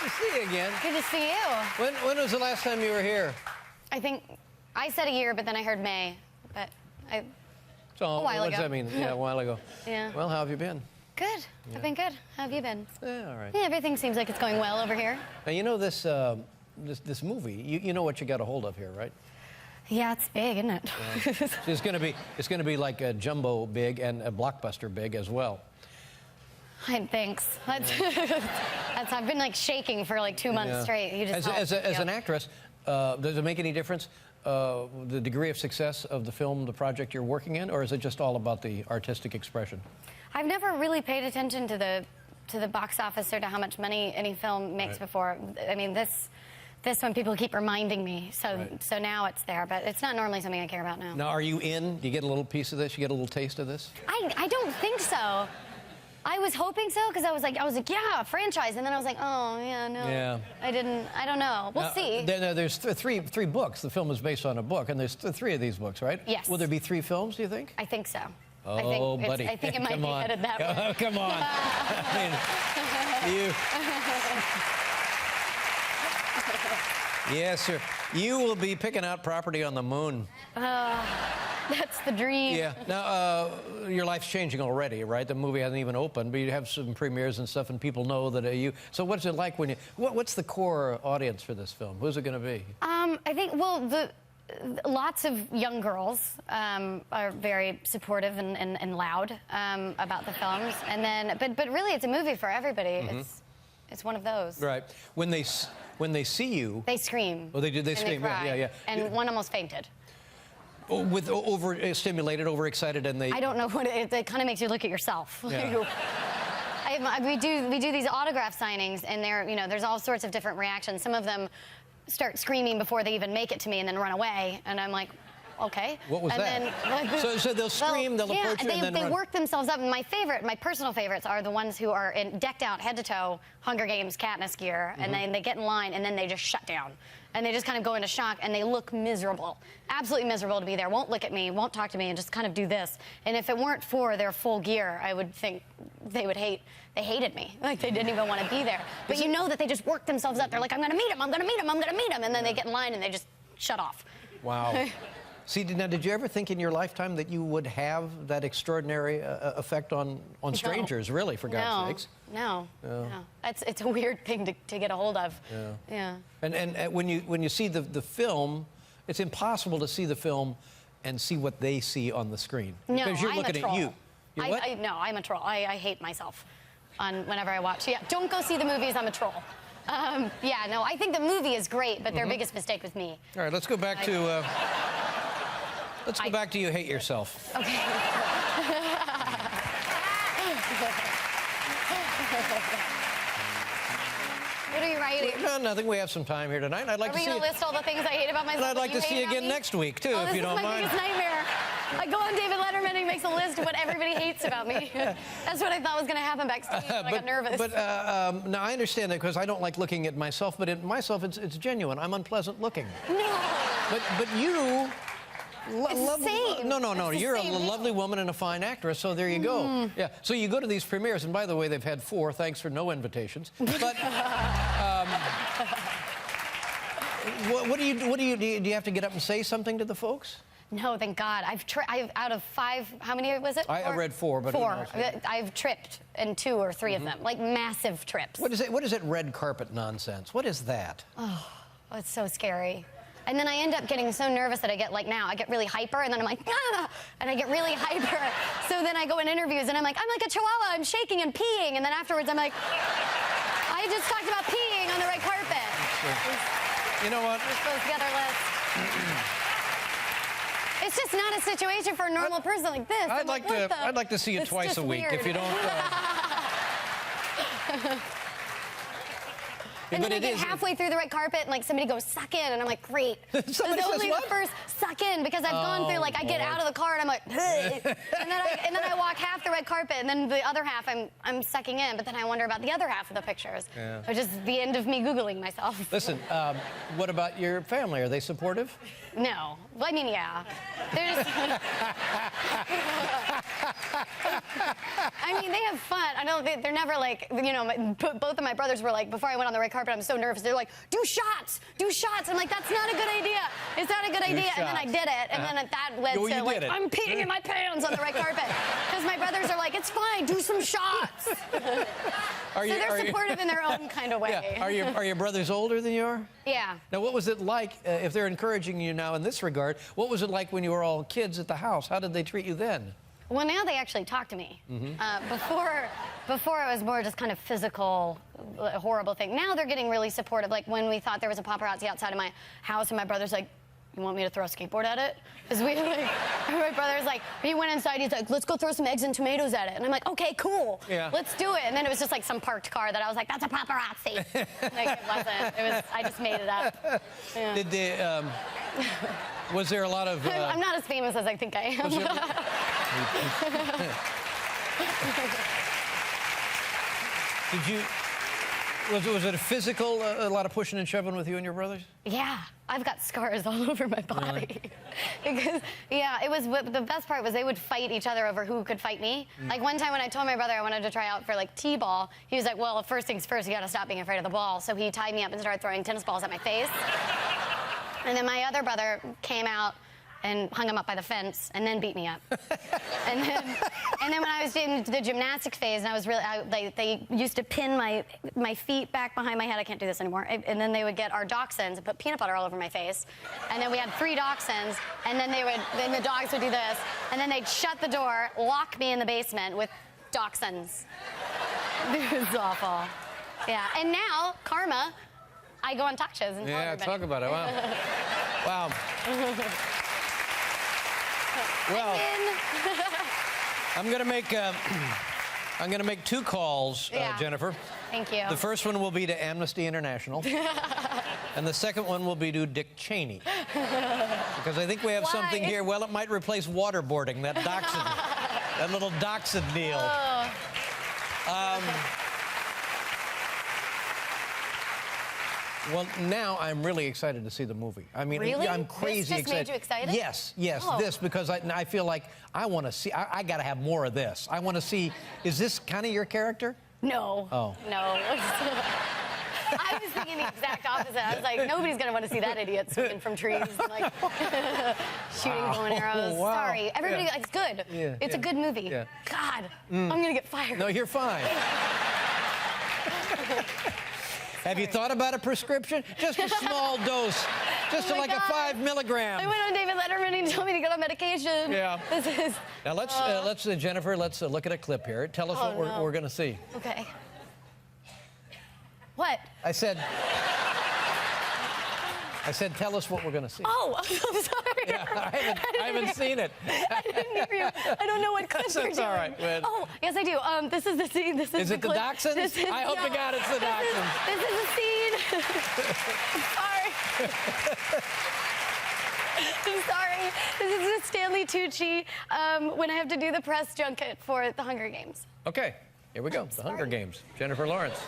Nice to see you again. Good to see you. When was the last time you were here? I think I said a year, but then I heard May. But So, a while what ago. does that mean? Yeah, a while ago. Yeah. Well, how have you been? Good. Yeah. I've been good. How have you been? Yeah, all right. Yeah, everything seems like it's going well over here. Now, you know this movie. You know what you got a hold of here, right? Yeah, it's big, isn't it? Yeah. It's gonna be like a jumbo big and a blockbuster big as well. Thanks. I've been like shaking for like 2 months straight. You just as an actress, does it make any difference the degree of success of the film, the project you're working in, or is it just all about the artistic expression? I've never really paid attention to the box office or to how much money any film makes before. I mean, this one people keep reminding me, so now it's there, but it's not normally something I care about now. Now, are you in? Do you get a little piece of this? You get a little taste of this? I don't think so. I was hoping so, because I was like, yeah, franchise, and then I was like, oh, yeah, no. Yeah. I don't know. We'll see. There's three books. The film is based on a book, and there's three of these books, right? Yes. Will there be 3 films, do you think? I think so. Oh, buddy. I think it might be headed that way. Oh, come on. I mean, Yes, sir. You will be picking out property on the moon. That's the dream. Yeah. Now, your life's changing already, right? The movie hasn't even opened, but you have some premieres and stuff, and people know that you... So what's it like when you... What's the core audience for this film? Who's it going to be? I think, well, lots of young girls are very supportive and loud about the films. And then, but really, it's a movie for everybody. Mm-hmm. It's one of those. Right. When they see you... They scream. Oh, they do? They scream, they cry, yeah. And one almost fainted. With overstimulated, overexcited, and they... I don't know what it kind of makes you look at yourself. Yeah. we do these autograph signings, and there's all sorts of different reactions. Some of them start screaming before they even make it to me and then run away, and I'm like, okay. What was that? So they'll scream, they'll approach you, and then they work themselves up. And my personal favorites are the ones who are decked out head to toe, Hunger Games, Katniss gear, and then they get in line, and then they just shut down. And they just kind of go into shock, and they look miserable. Absolutely miserable to be there. Won't look at me, won't talk to me, and just kind of do this. And if it weren't for their full gear, I would think they hated me. Like, they didn't even want to be there. But you know that they just work themselves up. They're like, I'm going to meet him, I'm going to meet him, I'm going to meet him. And then they get in line, and they just shut off. Wow. See, now, did you ever think in your lifetime that you would have that extraordinary effect on strangers, really, for God's sakes? No. It's a weird thing to get a hold of. Yeah. And when you see the film, it's impossible to see the film and see what they see on the screen. No, because you're looking at you. No, I'm a troll. I hate myself whenever I watch. Yeah, don't go see the movies. I'm a troll. Yeah, no, I think the movie is great, but their biggest mistake was me. All right, let's go back to... Let's go back to You Hate Yourself. Okay. What are you writing? No, nothing. We have some time here tonight. I'd like to see. Are we going to list all the things I hate about myself? And I'd like to see you again next week, too, if you don't mind. This is my biggest nightmare. I go on David Letterman and he makes a list of what everybody hates about me. That's what I thought was going to happen backstage. I got nervous. But now, I understand that because I don't like looking at myself, but in myself, it's genuine. I'm unpleasant looking. No. But you... No. You're a lovely woman and a fine actress, so there you go. Yeah. So you go to these premieres, and by the way, they've had 4. Thanks for no invitations. But what do you have to get up and say something to the folks? No, thank God. I've out of 5. How many was it? I read 4, but 4. I've tripped in 2 or 3 of them, like massive trips. What is it? Red carpet nonsense. What is that? Oh, it's so scary. And then I end up getting so nervous that I get really hyper, and then I'm like, ah! And I get really hyper. So then I go in interviews, and I'm like a chihuahua, I'm shaking and peeing. And then afterwards, I'm like, I just talked about peeing on the red carpet. You know what? We're supposed to get our list. It's just not a situation for a normal person like this. I'd like to see you twice a week, weird. if you don't... And then I get halfway through the red carpet, and somebody goes, suck in, and I'm like, great. Somebody says what? The first suck in, because I've gone through, I get out of the car, and I'm like, hey. and then I walk half the red carpet, and then the other half I'm sucking in, but then I wonder about the other half of the pictures, which is the end of me Googling myself. Listen, what about your family? Are they supportive? No. Well, I mean, yeah. They're just... I mean, they have fun. They're never both of my brothers were before I went on the red carpet, carpet. I'm so nervous. They're like, do shots. I'm like, that's not a good idea. It's not a good idea. And then I did it. And then that led to, like, I'm peeing in my pants on the red carpet. Because my brothers are like, it's fine, do some shots. So they're supportive in their own kind of way. Yeah. Are your brothers older than you are? Yeah. Now, what was it like, if they're encouraging you now in this regard, what was it like when you were all kids at the house? How did they treat you then? Well, now they actually talk to me. Before it was more just kind of physical, horrible thing. Now they're getting really supportive. Like when we thought there was a paparazzi outside of my house, and my brother's like, "You want me to throw a skateboard at it?" Because my brother's like, he went inside. He's like, "Let's go throw some eggs and tomatoes at it." And I'm like, "Okay, cool. Yeah. Let's do it." And then it was just like some parked car that I was like, "That's a paparazzi." Like it wasn't. It was. I just made it up. Yeah. Did they? Was there a lot of? I'm not as famous as I think I am. Did you? Was it a physical, a lot of pushing and shoving with you and your brothers? Yeah, I've got scars all over my body. Because, yeah, it was, the best part was they would fight each other over who could fight me. Like one time when I told my brother I wanted to try out for like t-ball, he was like, well, first things first, you gotta stop being afraid of the ball. So he tied me up and started throwing tennis balls at my face. And then my other brother came out and hung him up by the fence, and then beat me up. and then when I was in the gymnastics phase, and I was really, they used to pin my feet back behind my head. I can't do this anymore. And then they would get our dachshunds and put peanut butter all over my face. And then we had 3 dachshunds, and then the dogs would do this, and then they'd shut the door, lock me in the basement with dachshunds. It was awful. Yeah, and now, karma, I go on talk shows and tell everybody. Talk about it. Wow. Wow. Well, I'm gonna make 2 calls, Jennifer. Thank you. The first one will be to Amnesty International, and the second one will be to Dick Cheney, because I think we have something here. Well, it might replace waterboarding, that dachshund, that little dachshund deal. Well, now I'm really excited to see the movie. I mean, really? I'm crazy excited. This just made you excited? Yes, this, because I feel like I want to see, I got to have more of this. I want to see, is this kind of your character? No. Oh. No. I was thinking the exact opposite. I was like, nobody's going to want to see that idiot swinging from trees and like shooting bow and arrows. Wow. Sorry. Everybody, it's good. Yeah, it's a good movie. Yeah. God, I'm going to get fired. No, you're fine. Have you thought about a prescription? Just a small dose. Just like a 5 milligrams. I went on David Letterman and he told me to get on medication. Yeah. Now let's Jennifer, let's look at a clip here. Tell us what we're going to see. Okay. What? I said, tell us what we're going to see. Oh, I'm sorry. Yeah, I haven't seen it. I didn't hear you. I don't know what clip you're doing. That's all right. Man. Oh, yes, I do. This is the scene. This is it the dachshunds? I hope to God it's the dachshunds. This is the scene. Sorry. I'm sorry. This is with Stanley Tucci when I have to do the press junket for the Hunger Games. Okay, here we go. The Hunger Games. Jennifer Lawrence.